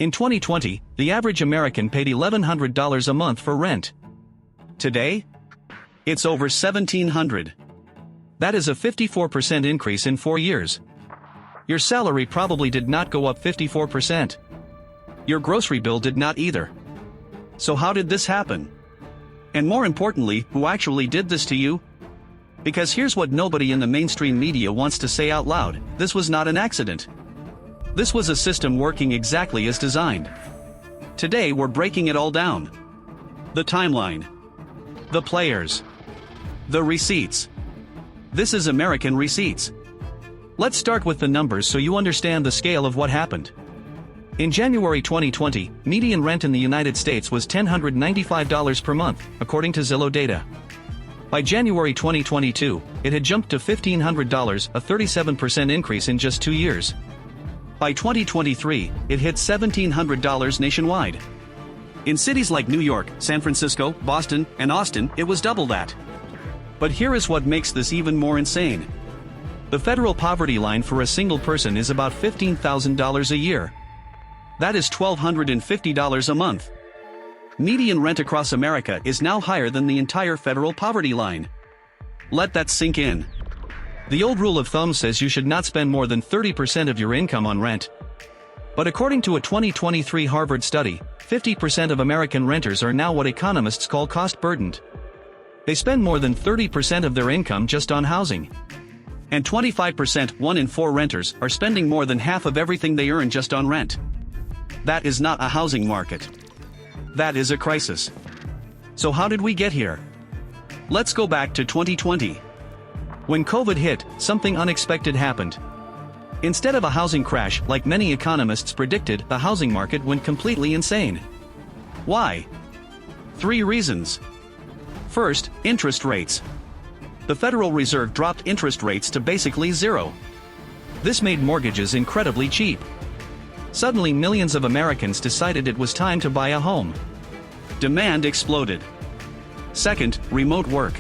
In 2020, the average American paid $1,100 a month for rent. Today, it's over $1,700. That is a 54% increase in 4 years. Your salary probably did not go up 54%. Your grocery bill did not either. So how did this happen? And more importantly, who actually did this to you? Because here's what nobody in the mainstream media wants to say out loud: this was not an accident. This was a system working exactly as designed. Today we're breaking it all down. The timeline. The players. The receipts. This is American Receipts. Let's start with the numbers so you understand the scale of what happened. In January 2020, median rent in the United States was $1,095 per month, according to Zillow data. By January 2022, it had jumped to $1,500, a 37% increase in just 2 years. By 2023, it hit $1,700 nationwide. In cities like New York, San Francisco, Boston, and Austin, it was double that. But here is what makes this even more insane. The federal poverty line for a single person is about $15,000 a year. That is $1,250 a month. Median rent across America is now higher than the entire federal poverty line. Let that sink in. The old rule of thumb says you should not spend more than 30% of your income on rent. But according to a 2023 Harvard study, 50% of American renters are now what economists call cost-burdened. They spend more than 30% of their income just on housing. And 25%, 1 in 4 renters, are spending more than half of everything they earn just on rent. That is not a housing market. That is a crisis. So how did we get here? Let's go back to 2020. When COVID hit, something unexpected happened. Instead of a housing crash like many economists predicted, the housing market went completely insane. Why? 3 reasons. First, interest rates. The Federal Reserve dropped interest rates to basically zero. This made mortgages incredibly cheap. Suddenly millions of Americans decided it was time to buy a home. Demand exploded. Second, remote work.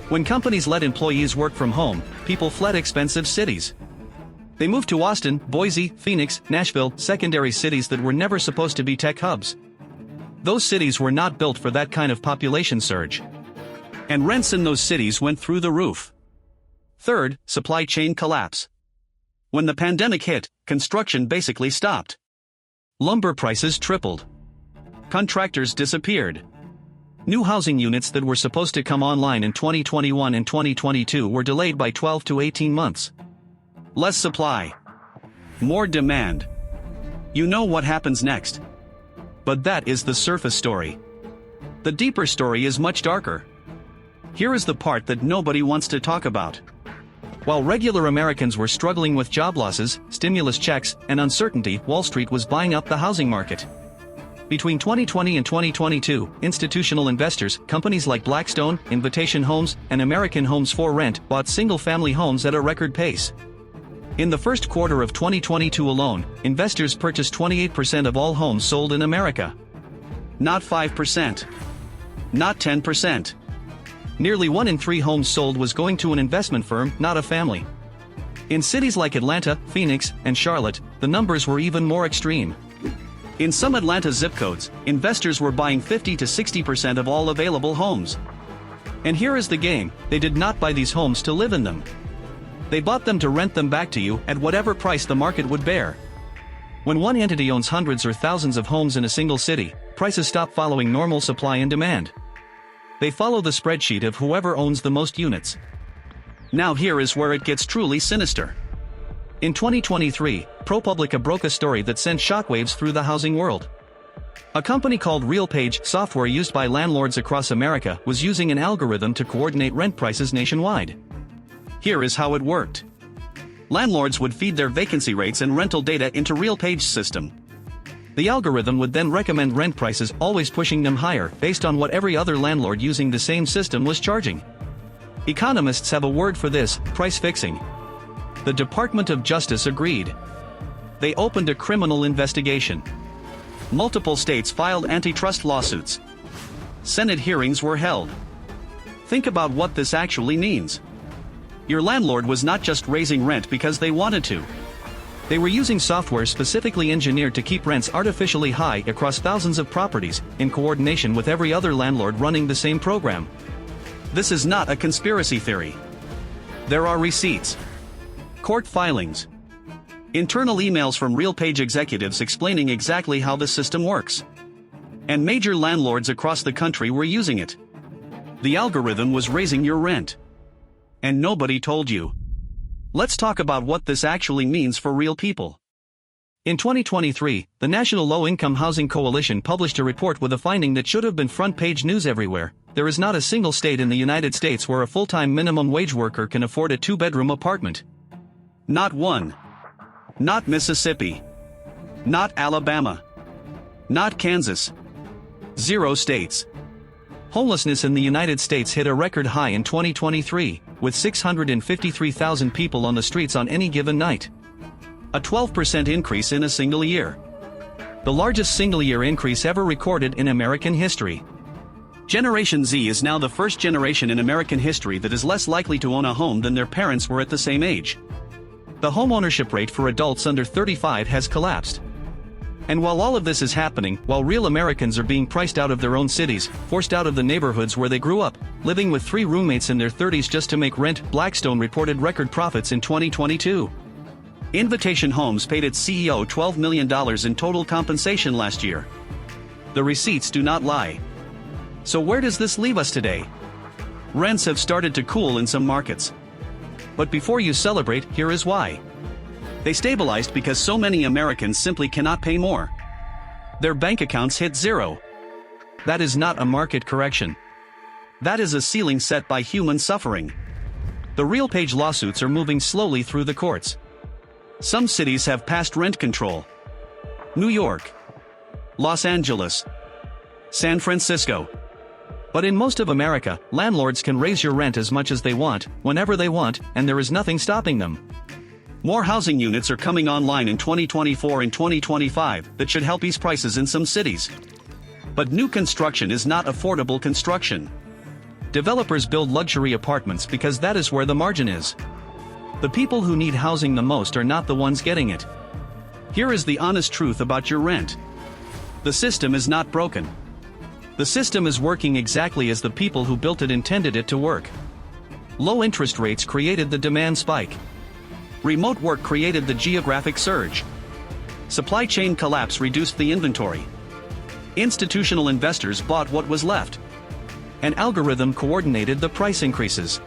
When companies let employees work from home, people fled expensive cities. They moved to Austin, Boise, Phoenix, Nashville, secondary cities that were never supposed to be tech hubs. Those cities were not built for that kind of population surge. And rents in those cities went through the roof. Third, supply chain collapse. When the pandemic hit, construction basically stopped. Lumber prices tripled. Contractors disappeared. New housing units that were supposed to come online in 2021 and 2022 were delayed by 12 to 18 months. Less supply. More demand. You know what happens next. But that is the surface story. The deeper story is much darker. Here is the part that nobody wants to talk about. While regular Americans were struggling with job losses, stimulus checks, and uncertainty, Wall Street was buying up the housing market. Between 2020 and 2022, institutional investors, companies like Blackstone, Invitation Homes, and American Homes for Rent, bought single-family homes at a record pace. In the first quarter of 2022 alone, investors purchased 28% of all homes sold in America. Not 5%. Not 10%. Nearly 1 in 3 homes sold was going to an investment firm, not a family. In cities like Atlanta, Phoenix, and Charlotte, the numbers were even more extreme. In some Atlanta zip codes, investors were buying 50 to 60% of all available homes. And here is the game: they did not buy these homes to live in them. They bought them to rent them back to you at whatever price the market would bear. When one entity owns hundreds or thousands of homes in a single city, prices stop following normal supply and demand. They follow the spreadsheet of whoever owns the most units. Now here is where it gets truly sinister. In 2023, ProPublica broke a story that sent shockwaves through the housing world. A company called RealPage, software used by landlords across America, was using an algorithm to coordinate rent prices nationwide. Here is how it worked. Landlords would feed their vacancy rates and rental data into RealPage's system. The algorithm would then recommend rent prices, always pushing them higher, based on what every other landlord using the same system was charging. Economists have a word for this: price fixing. The Department of Justice agreed. They opened a criminal investigation. Multiple states filed antitrust lawsuits. Senate hearings were held. Think about what this actually means. Your landlord was not just raising rent because they wanted to. They were using software specifically engineered to keep rents artificially high across thousands of properties, in coordination with every other landlord running the same program. This is not a conspiracy theory. There are receipts, court filings, internal emails from RealPage executives explaining exactly how the system works. And major landlords across the country were using it. The algorithm was raising your rent. And nobody told you. Let's talk about what this actually means for real people. In 2023, the National Low-Income Housing Coalition published a report with a finding that should have been front-page news everywhere. There is not a single state in the United States where a full-time minimum wage worker can afford a two-bedroom apartment. Not one. Not Mississippi. Not Alabama. Not Kansas. 0 states. Homelessness in the United States hit a record high in 2023, with 653,000 people on the streets on any given night. A 12% increase in a single year. The largest single-year increase ever recorded in American history. Generation Z is now the first generation in American history that is less likely to own a home than their parents were at the same age. The homeownership rate for adults under 35 has collapsed. And while all of this is happening, while real Americans are being priced out of their own cities, forced out of the neighborhoods where they grew up, living with 3 roommates in their 30s just to make rent, Blackstone reported record profits in 2022. Invitation Homes paid its CEO $12 million in total compensation last year. The receipts do not lie. So where does this leave us today? Rents have started to cool in some markets. But before you celebrate, here is why. They stabilized because so many Americans simply cannot pay more. Their bank accounts hit zero. That is not a market correction. That is a ceiling set by human suffering. The RealPage lawsuits are moving slowly through the courts. Some cities have passed rent control. New York, Los Angeles, San Francisco. But in most of America, landlords can raise your rent as much as they want, whenever they want, and there is nothing stopping them. More housing units are coming online in 2024 and 2025 that should help ease prices in some cities. But new construction is not affordable construction. Developers build luxury apartments because that is where the margin is. The people who need housing the most are not the ones getting it. Here is the honest truth about your rent. The system is not broken. The system is working exactly as the people who built it intended it to work. Low interest rates created the demand spike. Remote work created the geographic surge. Supply chain collapse reduced the inventory. Institutional investors bought what was left. An algorithm coordinated the price increases.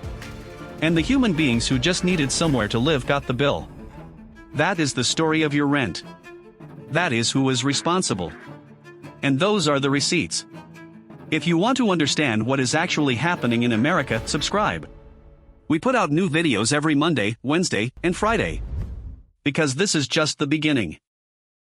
And the human beings who just needed somewhere to live got the bill. That is the story of your rent. That is who is responsible. And those are the receipts. If you want to understand what is actually happening in America, subscribe. We put out new videos every Monday, Wednesday, and Friday. Because this is just the beginning.